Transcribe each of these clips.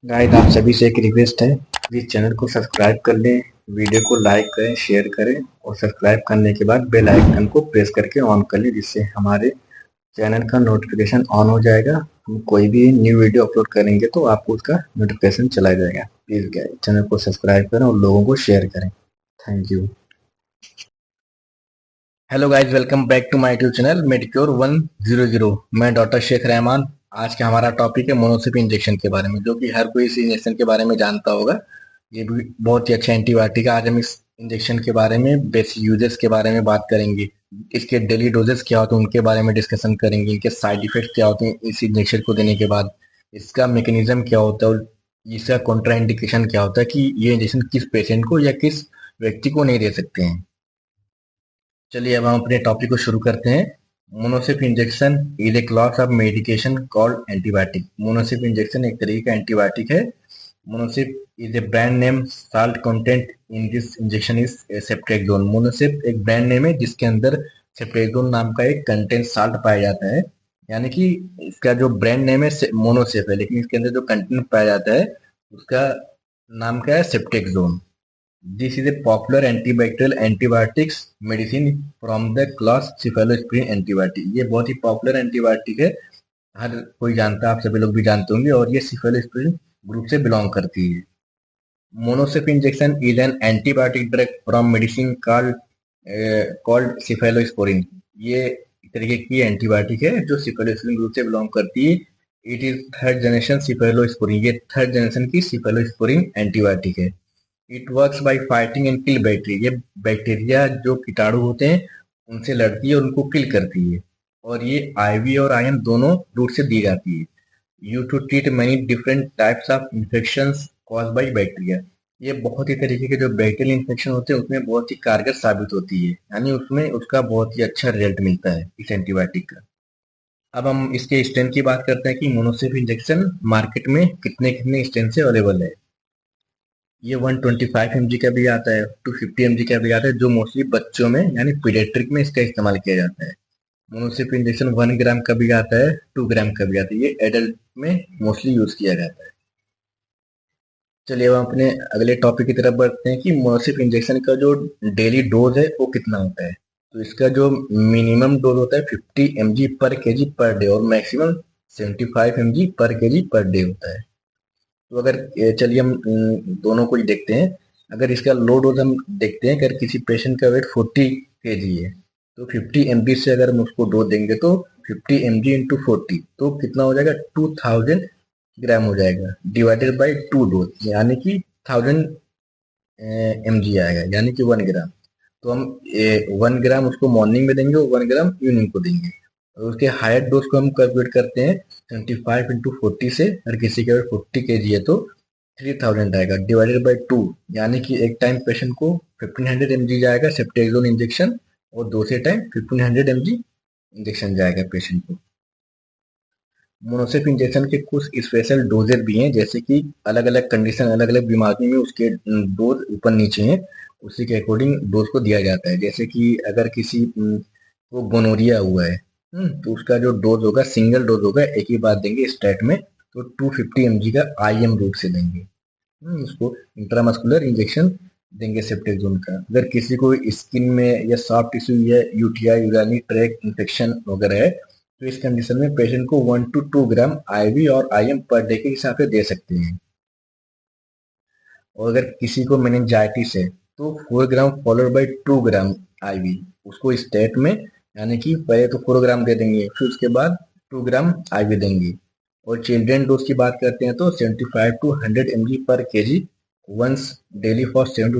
Guys आप सभी से एक रिक्वेस्ट है, प्लीज़ चैनल को सब्सक्राइब कर लें, वीडियो को लाइक करें, शेयर करें और सब्सक्राइब करने के बाद बेल आइकन को प्रेस करके ऑन कर लें, जिससे हमारे चैनल का नोटिफिकेशन ऑन हो जाएगा। हम कोई भी न्यू वीडियो अपलोड करेंगे तो आपको उसका नोटिफिकेशन चला जाएगा। प्लीज़ चैनल को सब्सक्राइब करें और लोगों को शेयर करें। Thank you. Hello guys, welcome back to my YouTube channel Medicure 100। मैं डॉक्टर शेख रहमान। आज का हमारा टॉपिक है मोनोसिप इंजेक्शन के बारे में, जो कि हर कोई इस इंजेक्शन के बारे में जानता होगा। ये भी बहुत ही अच्छा एंटीबायोटिक है। आज हम इस इंजेक्शन के बारे में, बेसिक यूजेस के बारे में बात करेंगे। इसके डेली डोजेस क्या होते हैं उनके बारे में डिस्कशन करेंगे। इनके साइड इफेक्ट क्या होते हैं इस इंजेक्शन को देने के बाद, इसका मैकेनिज्म क्या होता है और इसका कॉन्ट्राइंडिकेशन क्या होता है कि ये इंजेक्शन किस पेशेंट को या किस व्यक्ति को नहीं दे सकते हैं। चलिए अब हम अपने टॉपिक को शुरू करते हैं। Monocef injection is a class of medication called antibiotic. Monocef injection एक तरीके का एंटीबायोटिक है। Monocef is a brand name, salt content in this injection is ceftriaxone. Monocef एक ब्रांड नेम है जिसके अंदर सेप्टेक्सोन नाम का एक कंटेंट साल्ट पाया जाता है। यानी कि इसका जो ब्रांड नेम है मोनोसिप है, लेकिन इसके अंदर जो कंटेंट पाया जाता है उसका नाम क्या है, सेप्टेक्सोन। This is a popular antibacterial antibiotics medicine from the class cephalosporin antibiotic। ये बहुत ही पॉपुलर एंटीबायोटिक है, हर कोई जानता है, आप सभी लोग भी जानते होंगे, और ये cephalosporin ग्रुप से बिलोंग करती है। Monocef injection is an antibiotic drug from medicine called cephalosporin। ये एक तरीके की एंटीबायोटिक है जो cephalosporin ग्रुप से बिलोंग करती है। It is third generation cephalosporin। ये थर्ड जनरेशन की cephalosporin एंटीबायोटिक है। It works by fighting and kill bacteria. ये बैक्टीरिया जो कीटाणु होते हैं उनसे लड़ती है और उनको किल करती है। और ये आईवी और आईएम दोनों रूट से दी जाती है। यू to treat many different types of infections cause by bacteria. ये बहुत ही तरीके के जो बैक्टीरियल इन्फेक्शन होते हैं उसमें बहुत ही कारगर साबित होती है, यानी उसमें उसका बहुत ही अच्छा रिजल्ट मिलता है इस एंटीबायोटिक का। अब हम इसके स्ट्रेन की बात करते हैं कि मोनोसिप इंजेक्शन मार्केट में कितने कितने स्ट्रेन से अवेलेबल है। ये 125 mg का भी आता है, 250 mg का भी आता है, जो मोस्टली बच्चों में यानी पीडियाट्रिक में इसका इस्तेमाल किया जाता है। मोनोसिप इंजेक्शन 1 ग्राम का भी आता है, 2 ग्राम का भी आता है। ये एडल्ट में मोस्टली यूज किया जाता है। चलिए अब हम अपने अगले टॉपिक की तरफ बढ़ते हैं कि मोनोसिप इंजेक्शन का जो डेली डोज है वो कितना होता है। तो इसका जो मिनिमम डोज होता है 50 mg पर केजी पर डे और मैक्सिमम 75 mg पर केजी पर डे होता है। तो अगर चलिए हम दोनों को ही देखते हैं। अगर इसका लो डोज हम देखते हैं, अगर किसी पेशेंट का वेट 40 kg है तो 50 mg से अगर हम उसको डोज देंगे तो 50 mg इंटू 40 तो कितना हो जाएगा, 2000 ग्राम हो जाएगा, डिवाइडेड बाई 2 डोज, यानी कि 1000 mg आएगा, यानी कि 1 ग्राम। तो हम 1 ग्राम उसको मॉर्निंग में देंगे और 1 ग्राम इवनिंग को देंगे। और उसके हायर डोज को हम कैलकुलेट करते हैं 25 इंटू 40 से। अगर किसी के 40 kg है तो 3000 आएगा, डिवाइडेड बाई 2, यानी कि एक टाइम पेशेंट को 1500 mg जाएगा सेप्टेक्सोन इंजेक्शन और दूसरे टाइम 1500 mg इंजेक्शन जाएगा पेशेंट को। मोनोसिप इंजेक्शन के कुछ स्पेशल डोजेज भी हैं, जैसे कि अलग अलग कंडीशन, अलग अलग बीमारी में उसके डोज ऊपर नीचे हैं, उसी के अकॉर्डिंग डोज को दिया जाता है। जैसे कि अगर किसी को गोनोरिया हुआ है, तो उसका जो डोज होगा, सिंगल डोज होगा, एक ही बार देंगे स्टेट में, तो 250 mg का आईएम रूट से देंगे। उसको इंट्रामस्कुलर इंजेक्शन देंगे सेप्टेक्सोन का। अगर किसी को स्किन में या सॉफ्ट टिश्यू या यूटीआई यूरानी ट्रैक इन्फेक्शन वगैरह है तो इस कंडीशन में पेशेंट को 1 to 2 ग्राम आईवी और आईएम पर डे के हिसाब से दे सकते हैं। और अगर किसी को मेनिंजाइटिस है तो 4 ग्राम फॉलोड बाई 2 ग्राम आईवी उसको स्टेट में, यानी कि पहले तो 4 ग्राम दे देंगे फिर उसके बाद 2 ग्राम आईवी देंगे। और चिल्ड्रेन डोज की बात करते हैं तो 75 to 100 mg पर KG once daily for 7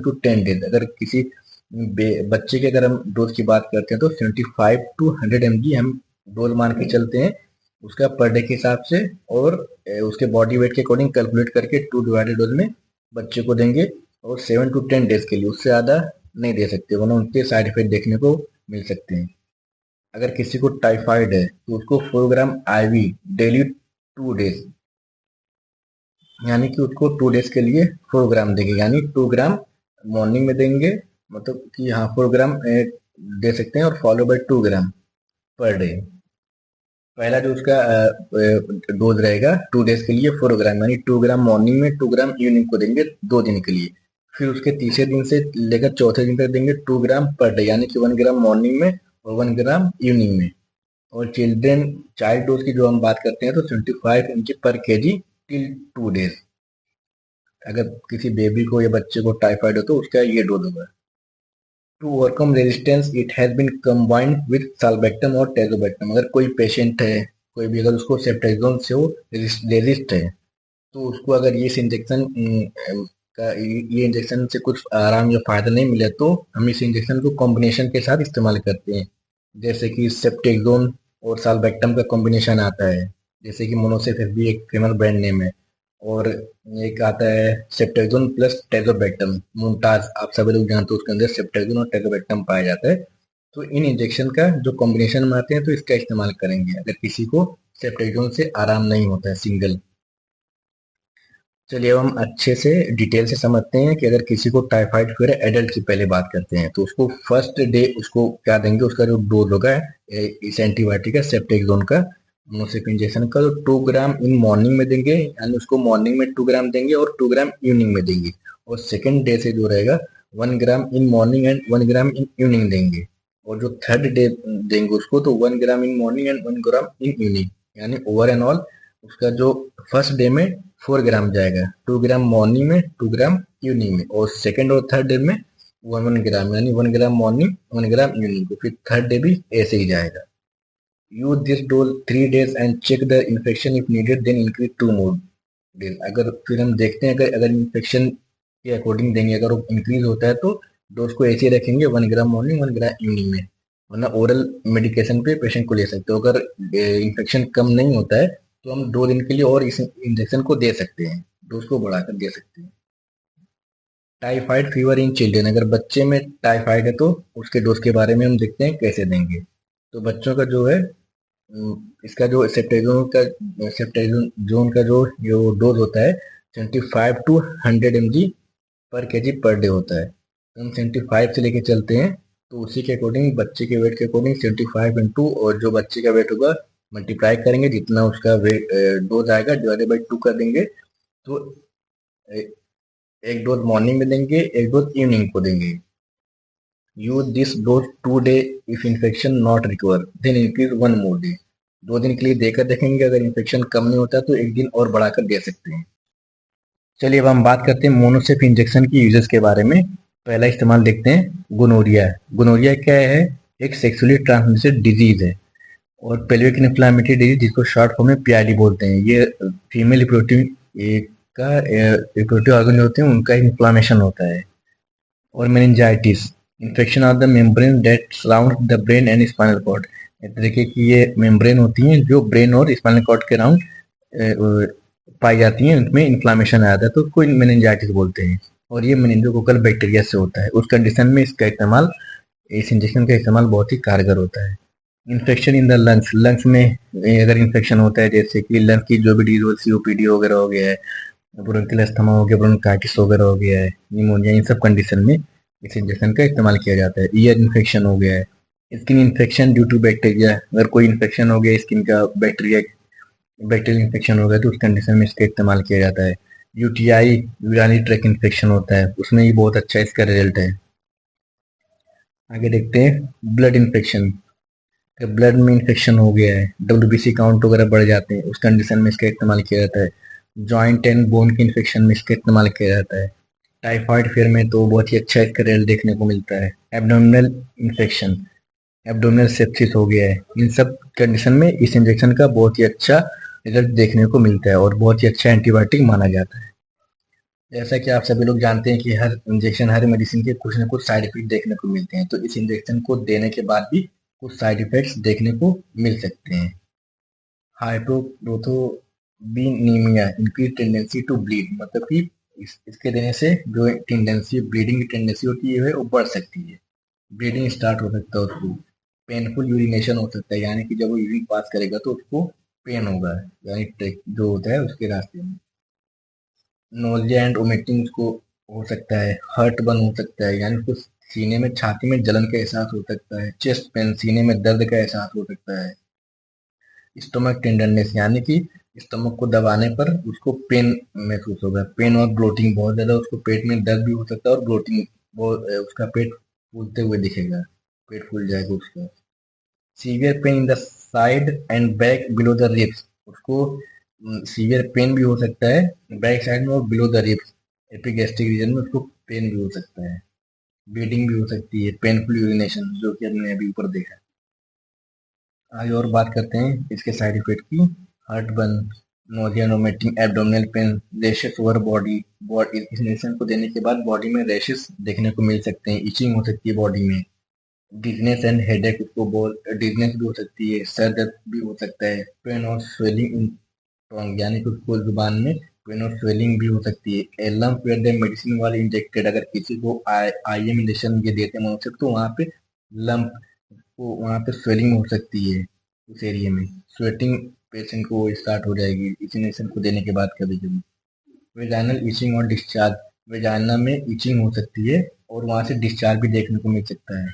to 10 days. अगर किसी बच्चे की अगर हम डोज की बात करते हैं तो 75 to 100 mg हम डोज मान के चलते हैं उसका पर डे के हिसाब से। और उसके बॉडी वेट के अकॉर्डिंग कैलकुलेट करके 2 डिवाइडेड डोज में बच्चे को देंगे। और 7 to 10 डेज के लिए, उससे ज़्यादा नहीं दे सकते वरना उनके साइड इफेक्ट देखने को मिल सकते हैं। अगर किसी को टाइफाइड है तो उसको 4 ग्राम आईवी डेली 2 डेज, यानी कि उसको 2 डेज के लिए 4 ग्राम देंगे, यानी 2 ग्राम मॉर्निंग में देंगे, मतलब कि हाँ 4 ग्राम दे सकते हैं और follow by 2 gram per day. पहला जो उसका डोज रहेगा 2 डेज के लिए 4 ग्राम, यानी 2 ग्राम मॉर्निंग में, 2 ग्राम इवनिंग को देंगे 2 दिन के लिए। फिर उसके तीसरे दिन से लेकर चौथे दिन तक देंगे 2 ग्राम पर डे, यानी कि 1 ग्राम मॉर्निंग में और 1 ग्राम इवनिंग में। और चाइल्ड डोज की जो हम बात करते हैं तो 25 mg पर केजी टिल 2 डेज। अगर किसी बेबी को या बच्चे को टाइफाइड हो तो उसका ये डोज होगा। To overcome resistance it has been combined with sulbactam और टेजोबेक्टम। अगर कोई पेशेंट है, कोई भी अगर उसको सेफ्ट्रेक्सोन से वो रेजिस्ट है, तो उसको अगर ये इंजेक्शन से कुछ आराम या फायदा नहीं मिला तो हम इस इंजेक्शन को कॉम्बिनेशन के साथ इस्तेमाल करते हैं। जैसे कि सेफ्ट्रेक्सोन और साल्बेक्टम का कॉम्बिनेशन आता है, जैसे कि मोनोसेफ भी एक फेमस ब्रांड नेम है। और एक आता है सेफ्ट्रेक्सोन प्लस टेजोबेक्टम, मुमताज, आप सभी लोग जानते हो उसके अंदर सेफ्ट्रेक्सोन और टेजोबेक्टम पाया जाता है। तो इन इंजेक्शन का जो कॉम्बिनेशन में आते हैं तो इसका इस्तेमाल करेंगे अगर किसी को सेफ्ट्रेक्सोन से आराम नहीं होता है सिंगल। चलिए अब हम अच्छे से डिटेल से समझते हैं कि अगर किसी को टाइफाइड फीवर है, एडल्ट की पहले बात करते हैं, तो उसको फर्स्ट डे उसको क्या देंगे, उसका जो डोज होगा इस एंटीबायोटिक का सेफ्ट्रेक्सोन का, मोनोसिप इंजेक्शन का, तो 2 ग्राम इन मॉर्निंग में देंगे, यानी उसको मॉर्निंग में 2 ग्राम देंगे और 2 ग्राम इवनिंग में देंगे। और सेकेंड डे से जो रहेगा 1 gram in morning and 1 gram in evening देंगे। और जो थर्ड डे देंगे उसको तो 1 gram in morning and 1 gram in evening, यानी ओवर एंड ऑल उसका जो फर्स्ट डे में 4 ग्राम जाएगा, 2 ग्राम मॉर्निंग में, 2 ग्राम इवनिंग में, और सेकेंड और थर्ड डे में 1 1 ग्राम, यानी 1 ग्राम मॉर्निंग, 1 ग्राम इवनिंग को, फिर थर्ड डे भी ऐसे ही जाएगा। Use this dose 3 days and check the infection if needed, then increase 2 more days। अगर फिर हम देखते हैं अगर अगर इन्फेक्शन के अकॉर्डिंग देंगे, अगर वो इंक्रीज होता है तो डोज को ऐसे ही रखेंगे 1 ग्राम मॉर्निंग, 1 ग्राम इवनिंग में, वरना ओरल मेडिकेशन पे पेशेंट को ले सकते हो। अगर इन्फेक्शन कम नहीं होता है तो हम 2 दिन के लिए और इस इंजेक्शन को दे सकते हैं, डोज को बढ़ाकर दे सकते हैं। टाइफाइड फीवर इन चिल्ड्रन, अगर बच्चे में टाइफाइड है तो उसके डोज के बारे में हम देखते हैं कैसे देंगे। तो बच्चों का जो है इसका जो सेप्टेजोन का जो डोज होता है 75 to 100 mg पर केजी पर डे होता है। तो हम 75 से लेके चलते हैं, तो उसी के अकॉर्डिंग बच्चे के वेट के अकॉर्डिंग 75 और जो बच्चे का वेट होगा मल्टीप्लाई करेंगे, जितना उसका वेट डोज आएगा डिवाइडेड बाई 2 कर देंगे। तो एक डोज मॉर्निंग में देंगे, एक डोज इवनिंग को देंगे। Use this dose 2 day if infection not recover, then increase 1 more day। 2 दिन के लिए देकर देखेंगे, अगर इन्फेक्शन कम नहीं होता तो एक दिन और बढ़ाकर दे सकते हैं। चलिए अब हम बात करते हैं मोनोसेफ इंजेक्शन की यूजेस के बारे में। पहला इस्तेमाल देखते हैं गोनोरिया। गोनोरिया क्या है, एक सेक्सुअली ट्रांसमिटेड डिजीज है और पेल्विक इन्फ्लामेटरी डिजीज, जिसको शॉर्ट फॉर्म में पीआईडी बोलते हैं। ये फीमेल रिप्रोडक्टिव ऑर्गन जो होते हैं उनका इन्फ्लामेशन होता है। और meningitis, infection of the membrane that surround the brain and spinal cord. इस तरीके की ये मेम्ब्रेन होती हैं जो ब्रेन और स्पाइनल कॉर्ड के अराउंड पाई जाती हैं, उनमें इन्फ्लामेशन आ जाता है तो उसको मेनिंजाइटिस बोलते हैं। और ये मेनिंजोकोकल बैक्टीरिया से होता है। उस कंडीशन में इस इंजेक्शन का इस्तेमाल बहुत ही कारगर होता है। Infection in the lungs, lungs में अगर इन्फेक्शन होता है, जैसे कि लंग्स की जो भी डिजीज हो, सीओपीडी वगैरह हो गया है, ब्रोंकियल अस्थमा हो गया, ब्रोंकाइटिस वगैरह हो गया है, निमोनिया, इन सब कंडीशन में इस इंजेक्शन का इस्तेमाल किया जाता है। ईयर इन्फेक्शन हो गया है, skin infection due to bacteria, अगर कोई इन्फेक्शन हो गया स्किन का, बैक्टीरियल इन्फेक्शन हो गया तो उस कंडीशन में इसका इस्तेमाल किया जाता है। यूटीआई, यूरिनरी ट्रैक इन्फेक्शन होता है, उसमें ये बहुत अच्छा इसका रिजल्ट है। आगे देखते हैं ब्लड इन्फेक्शन। ब्लड में इन्फेक्शन हो गया है, डब्ल्यूबीसी काउंट वगैरह बढ़ जाते हैं, उस कंडीशन में इसका इस्तेमाल किया जाता है। जॉइंट एंड बोन के इन्फेक्शन में इसका इस्तेमाल किया जाता है। टाइफाइड फीवर में तो बहुत ही अच्छा इसका रिजल्ट देखने को मिलता है। एब्डोमिनल इन्फेक्शन, एब्डोमिनल सेप्सिस हो गया है, इन सब कंडीशन में इस इंजेक्शन का बहुत ही अच्छा रिजल्ट देखने को मिलता है और बहुत ही अच्छा एंटीबायोटिक माना जाता है। जैसा कि आप सभी लोग जानते हैं कि हर इंजेक्शन, हर मेडिसिन के कुछ ना कुछ साइड इफेक्ट देखने को मिलते हैं, तो इस इंजेक्शन को देने के बाद भी कुछ साइड इफेक्ट्स देखने को मिल सकते हैं। हाइड्रोक्लोरोथोबिनीमिया, इंक्रीज टेंडेंसी टू ब्लीड, मतलब कि इसके देने से जो टेंडेंसी, ब्लीडिंग की टेंडेंसी होती है वो बढ़ सकती है, ब्लीडिंग स्टार्ट हो सकता है उसको। पेनफुल यूरिनेशन हो सकता है, यानी कि जब वो यूरिन पास करेगा तो उसको पेन होगा, यानी ट्रैक जो होता है उसके रास्ते में। नोजिया एंड वोमिटिंग उसको हो सकता है। हर्ट बर्न हो सकता है, यानी उसको सीने में, छाती में जलन का एहसास हो सकता है। चेस्ट पेन, सीने में दर्द का एहसास हो सकता है। स्टोमक टेंडरनेस यानी कि स्टमक को दबाने पर उसको पेन महसूस होगा। पेन और ब्लोटिंग बहुत ज़्यादा, उसको पेट में दर्द भी हो सकता है और ब्लोटिंग उसका पेट फूलते हुए दिखेगा, पेट फूल जाएगा उसका। Severe pain in the side and back below the ribs, उसको सीवियर पेन भी हो सकता है बैक साइड में और below the ribs epigastric region में उसको पेन भी हो सकता है। ब्लीडिंग भी हो सकती है, पेनफुल यूरिनेशन जो कि हमने अभी ऊपर देखा। आगे और बात करते हैं इसके साइड इफेक्ट की। Heart burn, nausea, vomiting, abdominal pain, rashes over body. इस इंजेक्शन को देने के बाद बॉडी में रैशेस देखने को मिल सकते हैं, इचिंग हो सकती है बॉडी में, डिजनेस एंड हेडेक, उसको डिजनेस भी हो सकती है, सर दर्द भी हो सकता है, पेन और स्वेलिंग इन टंग यानी कि उसको जुबान में पेन और स्वेलिंग भी हो सकती है। ए लम्प वेयर द मेडिसिन वाले इंजेक्टेड, अगर किसी को आईएम इंजेक्शन ये देते हैं मनुष्य तो वहाँ पे लम्प को वहाँ पे स्वेलिंग हो सकती है उस एरिया में, स्वेटिंग पेशेंट को स्टार्ट हो जाएगी इस इंजेक्शन को देने के बाद कभी कभी। वेजाइनल इचिंग और डिस्चार्ज, वेजाइना में इचिंग हो सकती है और वहाँ से डिस्चार्ज भी देखने को मिल सकता है।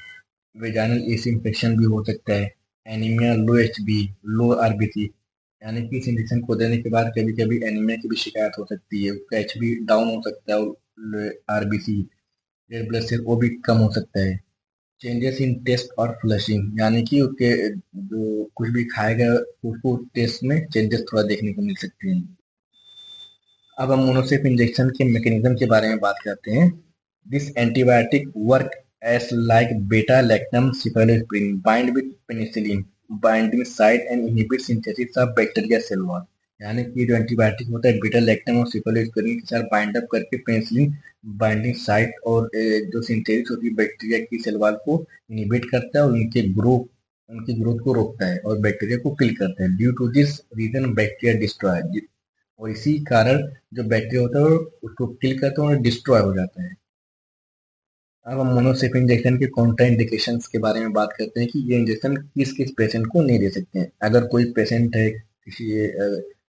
वेजाइनल एसी इन्फेक्शन भी हो सकता है। एनीमिया, लो एचबी, लो आरबीसी, यानी कि इस इंजेक्शन को देने के बाद कभी कभी एनीमिया की भी शिकायत हो सकती है, उसका एचबी डाउन हो सकता है और आरबीसी रेड ब्लड सेल वो भी कम हो सकता है। चेंजेस इन टेस्ट और फ्लशिंग, यानी कि उसके जो कुछ भी खाएगा उसको टेस्ट में चेंजेस थोड़ा देखने को मिल सकते हैं। अब हम मोनोसेप इंजेक्शन के मैकेनिज्म के बारे में बात करते हैं। This antibiotic work as like beta lactam cephalosporin bind with penicillin binding site and inhibit synthesis of bacteria cell wall, यानी कि जो एंटीबायोटिक होता है बेटा लैक्टम और सिफालोस्प्रिन के साथ बाइंड अप करके पेनिसिलिन बाइंडिंग साइट और जो सिंथेसिस होती है बैक्टीरिया की सेल वॉल को इनहिबिट करता है और उनकी ग्रोथ को रोकता है और बैक्टीरिया को किल करता है। Due to this reason bacteria destroy, और इसी कारण जो बैक्टीरिया होता है वो उसको किल करता है और डिस्ट्रॉय हो जाता है। अब हम मोनोसेप इंजेक्शन के कॉन्ट्राइंडिकेशन के बारे में बात करते हैं कि ये इंजेक्शन किस किस पेशेंट को नहीं दे सकते हैं। अगर कोई पेशेंट है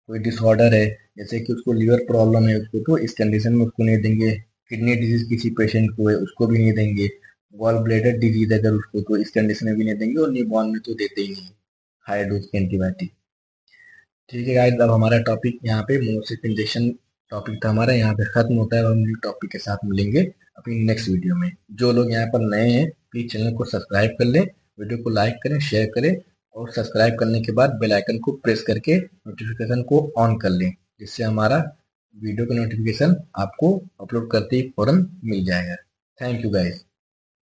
कोई डिसऑर्डर है, जैसे कि उसको लीवर प्रॉब्लम है उसको, तो इस कंडीशन में उसको नहीं देंगे। किडनी डिजीज किसी पेशेंट को है उसको भी नहीं देंगे। गॉल ब्लैडर डिजीज अगर उसको, तो इस कंडीशन में भी नहीं देंगे और न्यूबॉर्न में तो देते ही नहीं हाई डोज के एंटीबायोटिक। ठीक है गाइस, अब हमारा टॉपिक यहाँ पे मोनोसेप इंजेक्शन टॉपिक था हमारा यहाँ पे खत्म होता है और हम टॉपिक के साथ मिलेंगे अपनी नेक्स्ट वीडियो में। जो लोग यहाँ पर नए हैं प्लीज चैनल को सब्सक्राइब कर लें, वीडियो को लाइक करें, शेयर करें और सब्सक्राइब करने के बाद बेल आइकन को प्रेस करके नोटिफिकेशन को ऑन कर लें, जिससे हमारा वीडियो का नोटिफिकेशन आपको अपलोड करते ही फौरन मिल जाएगा। Thank you guys.